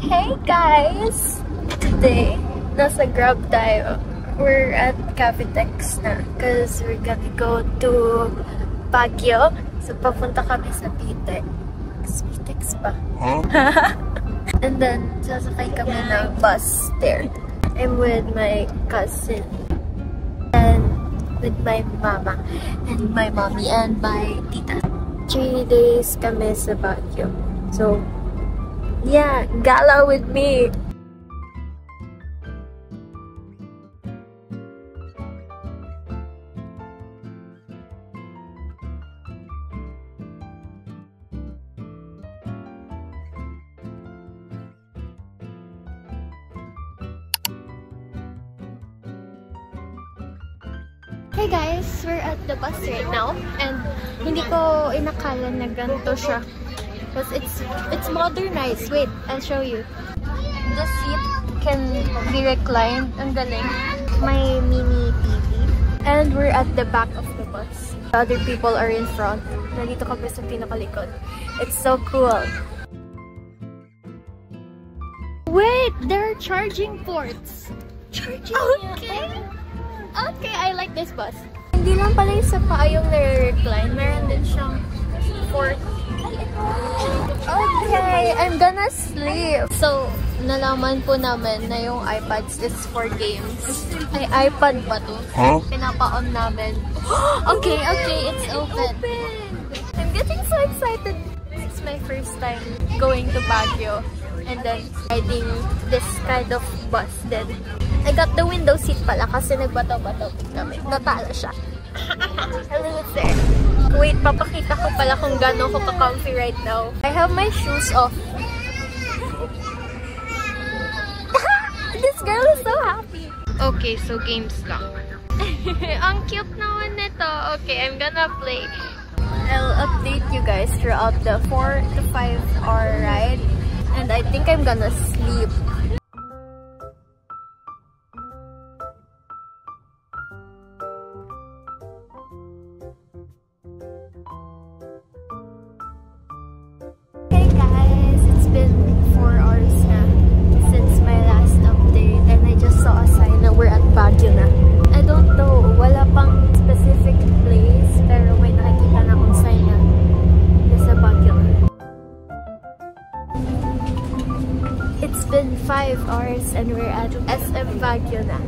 Hey guys! Today, nasa Grab tayo. We're at Cavitex na because we're gonna go to Baguio. So, papunta kami sa Pitex. Pitex ba? Huh? And then, sasakay kami ng bus there. I'm with my cousin. And with my mama. And my mommy and my tita. 3 days kami sa Baguio. So, yeah, gala with me. Hey guys, we're at the bus right now and hindi ko inakala na ganito siya. Because it's modernized. Wait, I'll show you. The seat can be reclined. Ang galing. May mini TV. And we're at the back of the bus. Other people are in front. Nandito kami sa pinakalikod. It's so cool. Wait, there are charging ports. Charging. Okay. Okay, I like this bus. Hindi lang pala yung sa paa yung nare-recline. Meron din siyang port. Okay, I'm gonna sleep. So, nalaman po namin na yung iPads is for games. Ay, iPad ba to? Huh? Pinapa-on namin. Okay, it's open. I'm getting so excited. This is my first time going to Baguio. And then, riding this kind of bus then. I got the window seat pala kasi nagbato-bato kami. Natalo siya. Hello there. Wait, papakita ko pala kung gano'n ko ka-comfy right now. I have my shoes off. This girl is so happy. Okay, so games lang. Ang cute naman nito. Okay, I'm gonna play. I'll update you guys throughout the 4 to 5 hour ride. And I think I'm gonna sleep. Baguio na. I don't know, wala pang specific place, pero may nakikita na akong sign na nasa Baguio na. It's been 5 hours and we're at SM Baguio na.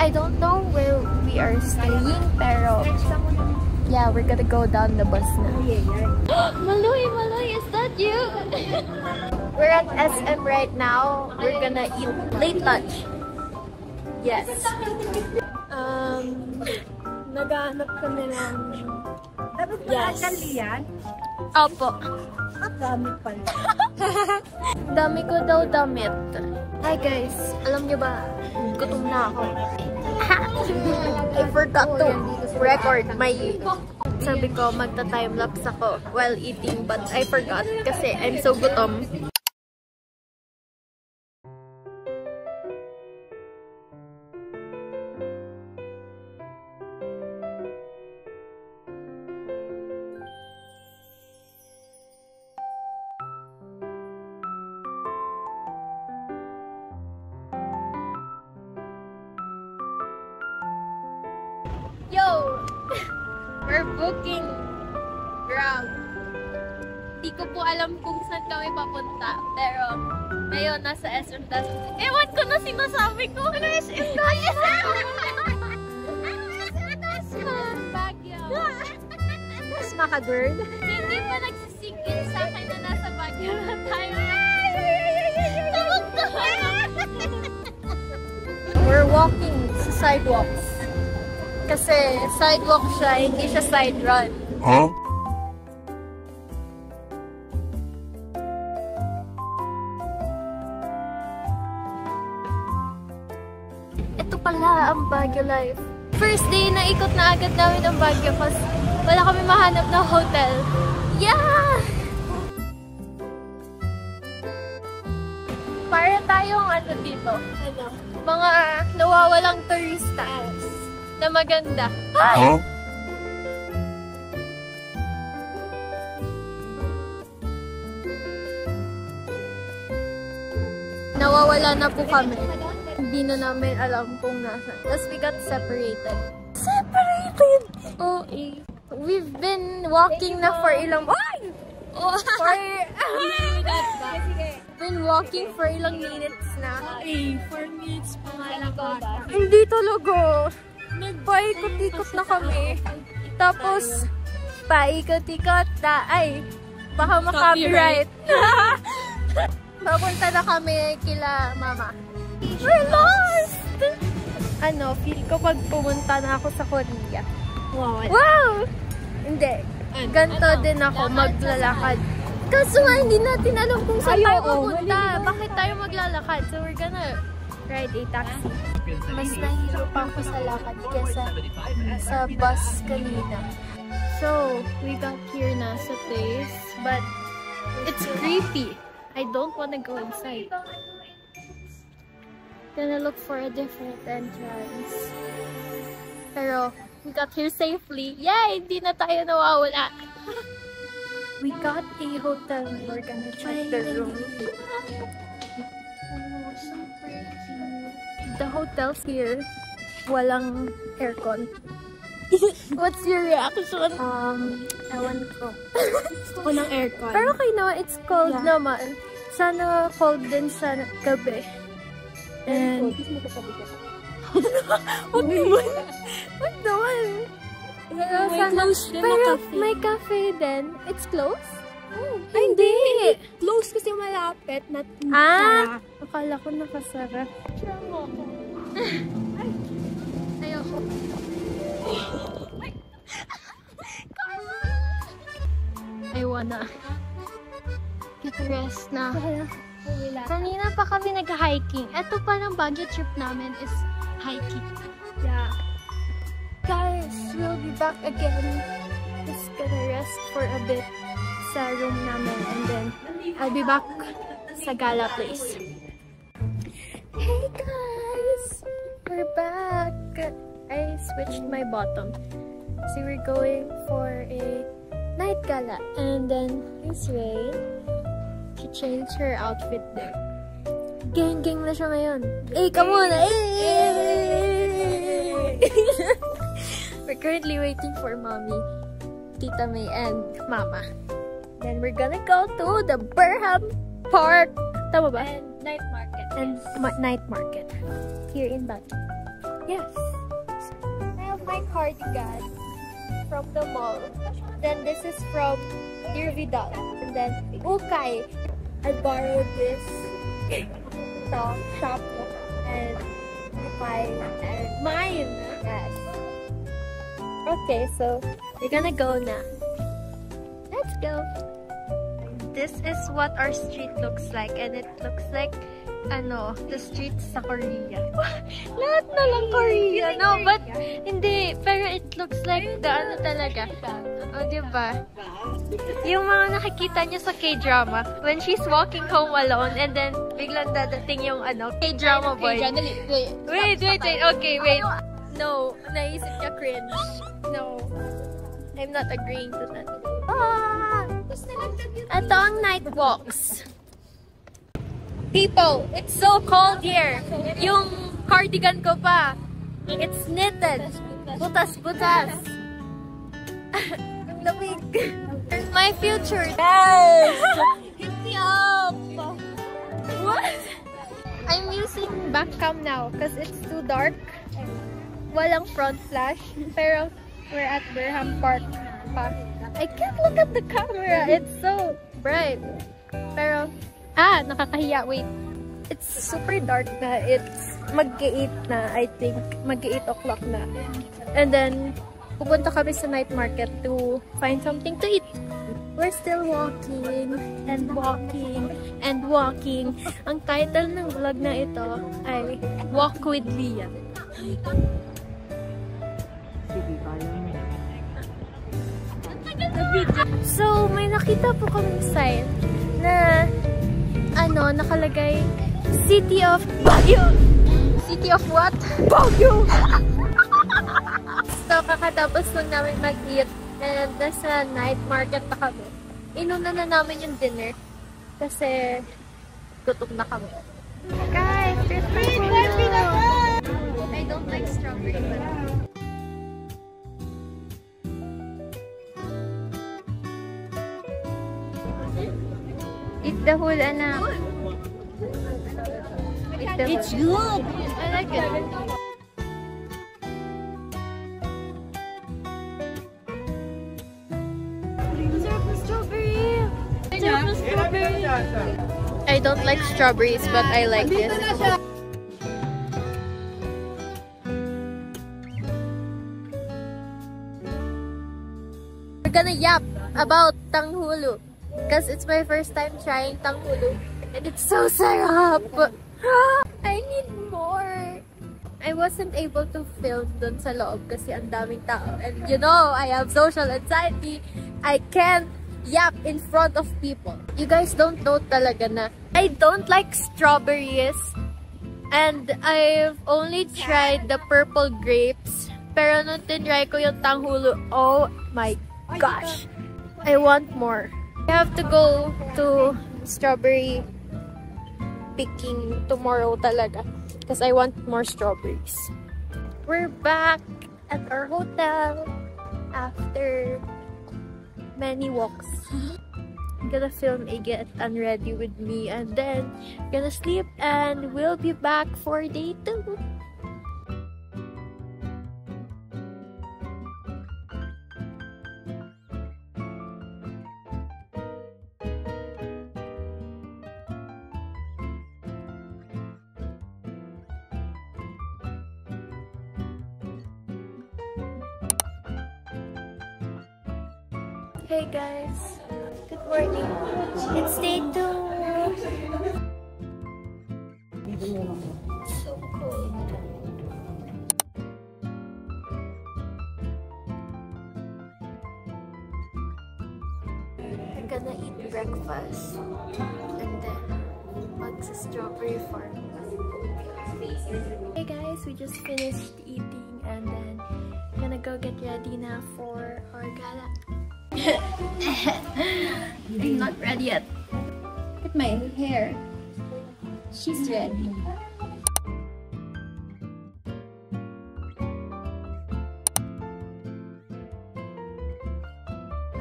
I don't know where we are staying, pero yeah, we're gonna go down the bus na. Maloy, is that you? We're at SM right now. We're gonna eat late lunch. Yes. Naghahanap kami ng... Yes. Opo. Dami pala. Dami ko daw damit. Hi guys, alam niyo ba, gutom na ako. I forgot to record my... Sabi ko, magta-timelapse ako while eating, but I forgot kasi I'm so gutom. Yo! We're booking Grab. Di ko po alam kung saan kami papunta. Pero, ngayon, nasa SM Das. Ewan ko na sinasabi ko! Ano is SM Das? SM Das ko! Baguio. Das maka girl? Hindi pa nagsisink in sa akin na nasa Baguio na tayo. We're walking sa sidewalks. Kasi sidewalk siya, hindi siya side run. Huh? Ito pala ang Baguio life. First day na ikot na agad namin ang Baguio kasi wala kami mahanap na hotel. Yeah! Para tayong ano dito? Ano? Mga nawawalang turistas. Na maganda. Ay! Huh? nawawala na po kami. Hindi na namin alam kung nasaan. Tapos we got separated. Separated! Oh, eh. We've been walking na for ilang... Ay! Been walking for ilang minutes na. 4 minutes pa nga lang ata. Hindi talaga. Nagpaikot-ikot na kami. Tapos, paikot-ikot na. Ay, baka maka-copyright. Papunta na kami kila mama. We're lost! Feel ko pag pumunta na ako sa Korea. Wow! Hindi. Ganto din ako maglalakad. Kaso nga, hindi natin alam kung saan tayo pupunta. Bakit tayo maglalakad? So we're gonna ride a taxi. Mas nahihirapan ako sa lakad kesa sa bus kanina. So, we got here na sa place. But, it's creepy. I don't wanna go inside. Gonna look for a different entrance. Pero, we got here safely. Yay! Hindi na tayo nawawala. We got a hotel. We're gonna check the room. Oh, so pretty. The hotels here, walang aircon. What's your reaction? Ewan ko. Gusto ko ng aircon. Pero kayo naman, it's cold naman. Sana cold din sa gabi. And... Huwag naman. Huwag naman. Pero may cafe din. It's closed? Oh, hindi. Close kasi malapit. Akala ko nakasara. Ayoko. I wanna get rest na. Kanina pa kami nag-hiking. Ito pa ng Baguio trip namin is hiking. Yeah. Guys, we'll be back again. Just gonna rest for a bit sa room namin and then I'll be back sa gala place. Hey guys! We're back! I switched my bottom. So we're going for a night gala. And then this way, she changed her outfit there. Gang-gang na siya ngayon. Eh, come on! We're currently waiting for Mommy, Tita May, and Mama. Then we're gonna go to the Burham Park. Tama ba? And night market. And night market. Here in Baguio. Yes. I have my cardigan from the mall. Then this is from Dear Vidal. And then Ukay. I borrowed this from shop and mine. Yes. Okay, so we're gonna go now. Let's go. This is what our street looks like, and it looks like the streets sa Korea. Lahat na lang Korea, no? But hindi, pero it looks like the talaga. O, diba? Yung mga nakikita niyo sa K-drama, when she's walking home alone, and then biglang dadating yung K-drama boy. Wait. Okay, wait. No, naisip niya cringe. No. I'm not agreeing to that. Ito ang night walks. People, it's so cold here. Yung cardigan ko pa, it's knitted. Butas-butas. Lamig. My future. Yes! Hit me up! What? I'm using back cam now because it's too dark. Walang front flash. Pero we're at Burham Park pa. I can't look at the camera. It's so bright. Pero, nakakahiya. Wait. It's super dark na. It's mag-8 na, I think. Mag-8 o'clock na. And then, pupunta kami sa night market to find something to eat. We're still walking and walking and walking. Ang title ng vlog na ito ay Walk with Leah. So, may nakita po kaming sign na nakalagay City of Baguio. City of what? Baguio! So, kakatapos lang namin mag-eat and nasa night market pa kami. Inuna na namin yung dinner kasi gutom na kami. Guys, there's I don't like strawberry, but eat the whole anak. It's good. I like it. I don't like strawberries, but I like this. We're gonna yap about tanghulu because it's my first time trying tanghulu and it's so sarap. I need more. I wasn't able to film dun sa loob kasi ang daming tao, and you know, I have social anxiety. I can't yap in front of people. You guys don't know talaga na I don't like strawberries, and I've only tried the purple grapes, pero nung tinry ko yung tanghulu, oh my gosh, I want more. I have to go to strawberry picking tomorrow talaga because I want more strawberries. We're back at our hotel after many walks. I'm gonna film a get unready with me and then gonna sleep, and we'll be back for day 2. Hey guys, good morning. It's day 2. So cold. We're gonna eat breakfast and then mag-strawberry farm. Hey guys, we just finished eating and then gonna go get ready now for our gala. I'm not ready yet. Look at my hair. She's ready.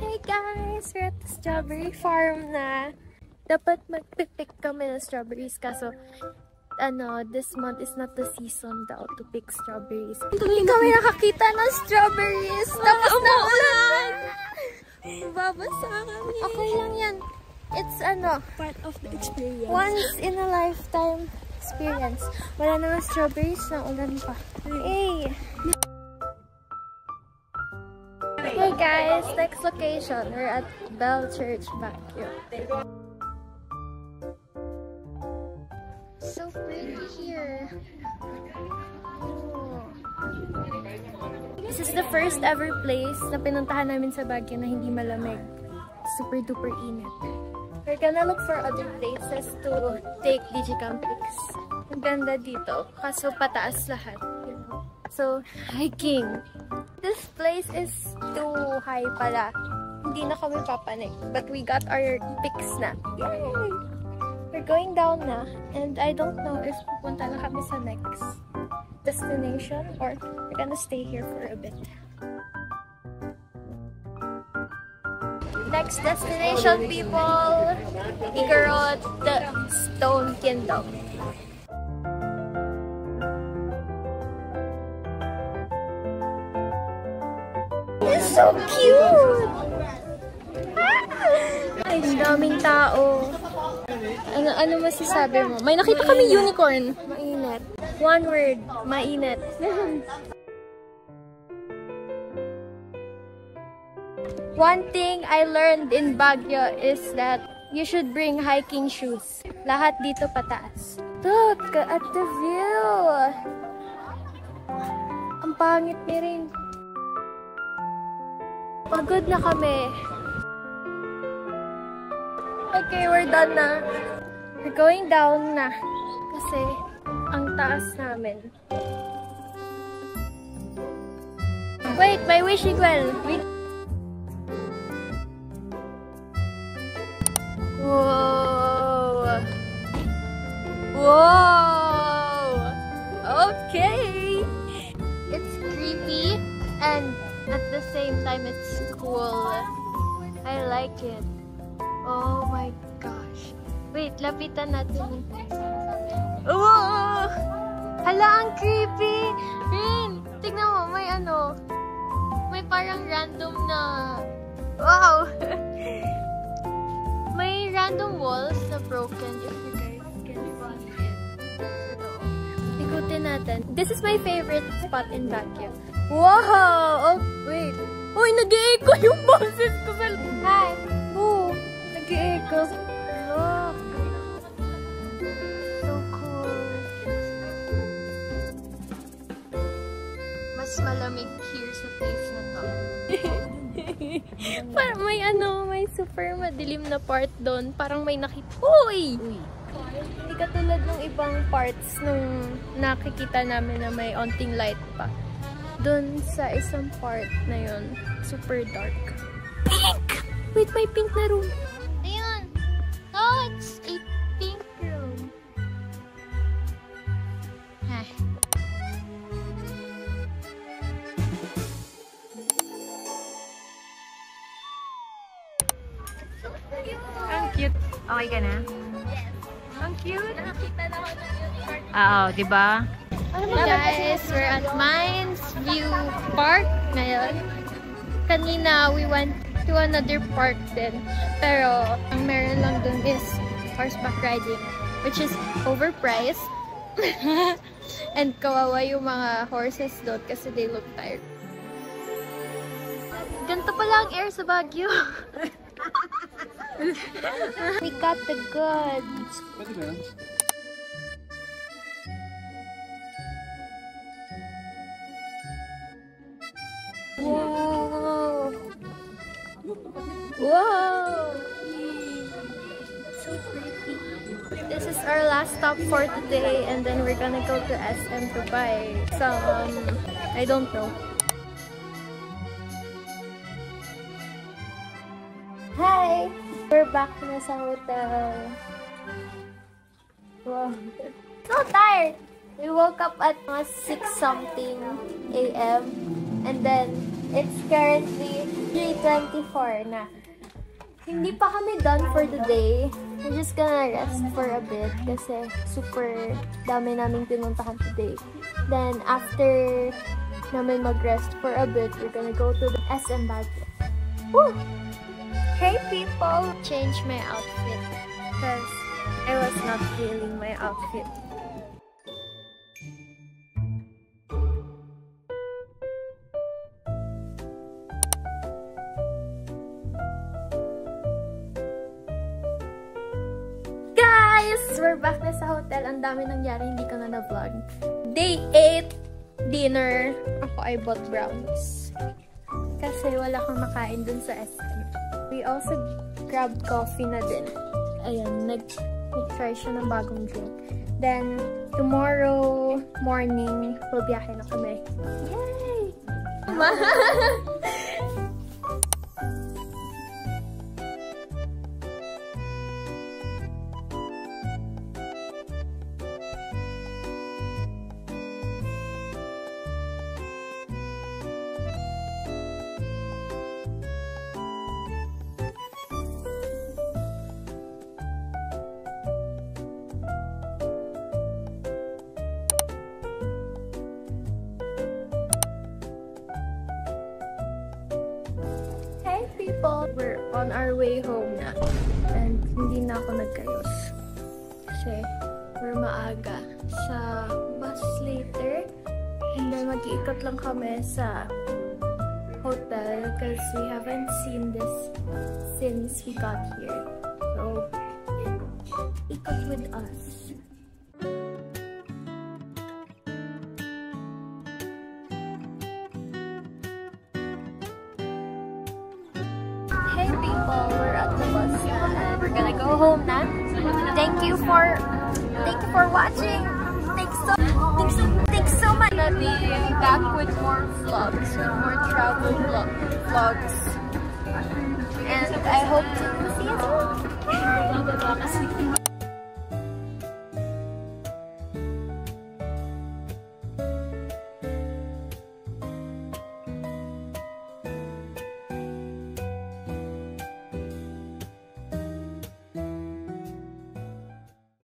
Hey guys! We're at the strawberry farm na. Dapat magpipick kami ng strawberries kaso this month is not the season daw to pick strawberries. Hindi kami nakakita ng strawberries. Tapos na ulan! Babasa kami. Okay lang yan. It's Part of the experience. once in a lifetime experience. Wala naman strawberries na ulan pa. Hey! Hey guys! Next location. We're at Bell Church back here. So pretty here. Oh. This is the first ever place na pinuntahan namin sa Baguio na hindi malamig. Super duper init. We're gonna look for other places to take digicam pics. Ang ganda dito, kaso pataas lahat. You know? So, hiking. This place is too high pala. Hindi na kami papanik. But we got our pics na. Yay! We're going down na. And I don't know if pupunta na kami sa next destination or we're gonna stay here for a bit. Next destination, people! Igorot, the Stone Kingdom. It's so cute! Ay, daming tao. Ano masasabi mo? May nakita kami unicorn. Mainit. One word, mainit. One thing I learned in Baguio is that you should bring hiking shoes. Lahat dito pataas. Look at the view! Ang pangit ni rin. Pagod na kami. Okay, we're done na. We're going down na. Kasi ang taas namin. Wait, my wishing well. Wait. Whoa! Whoa! Whoa! Okay! It's creepy and at the same time it's cool. I like it. Oh my gosh. Wait, lapitan natin. Oh! Hala, ang creepy! Rin! Tignan mo, may ano. May parang random na... Wow! May random walls na broken if you guys can see it. Ikutin natin. This is my favorite spot in Baguio. Wow! Oh, wait. Uy, nag-e-echo yung boses ko sa... Hi! Oh, nag-e-echo. Look! So cool. Mas malamig here sa place na to. Parang may may super madilim na part doon. Parang may nakita. Uy! Hindi katulad ng ibang parts nung nakikita namin na may onting light pa. Doon sa isang part na yun, super dark. Pink! Wait, may pink na room. Ayun! Oh, it's a pink room. Huh. Ang cute. Okay ka na? Yes. Ang cute. Nakakita na ako ng yung part. Oo, diba? Guys, we're at Mines View Park ngayon. Kanina, we went to another park din. Pero, ang meron lang dun is horseback riding, which is overpriced. And kawawa yung mga horses doon kasi they look tired. Ganito pala ang air sa Baguio. We got the goods. Wow! Wow! So pretty. This is our last stop for today, and then we're gonna go to SM to buy some, I don't know. Hi! We're back na sa hotel. Wow. So tired! We woke up at 6 something AM. And then, it's currently 3:24 na. Hindi pa kami done for the day. We're just gonna rest for a bit kasi super dami naming pinuntahan today. Then, after namin mag-rest for a bit, we're gonna go to the SM Baguio. Woo! Hey people! Change my outfit because I was not feeling my outfit. We're back na sa hotel. Ang dami nangyari, hindi ko na na-vlog. Day 8, dinner. Ako ay bought brownies. Kasi wala kang makain dun sa SM. We also grabbed coffee na din. Ayan, nag-try siya ng bagong drink. Then, tomorrow morning, biyahe na kami. Yay! We're on our way home na. And hindi na ako nagkayos. Kasi we're maaga sa bus later. And then mag-iikot lang kami sa hotel because we haven't seen this since we got here. So, ikot with us. Hey people, we're at the bus and we're gonna go home now. Thank you for watching. Thanks so much. I'll be back with more vlogs, with more travel vlogs. And I hope to see you soon.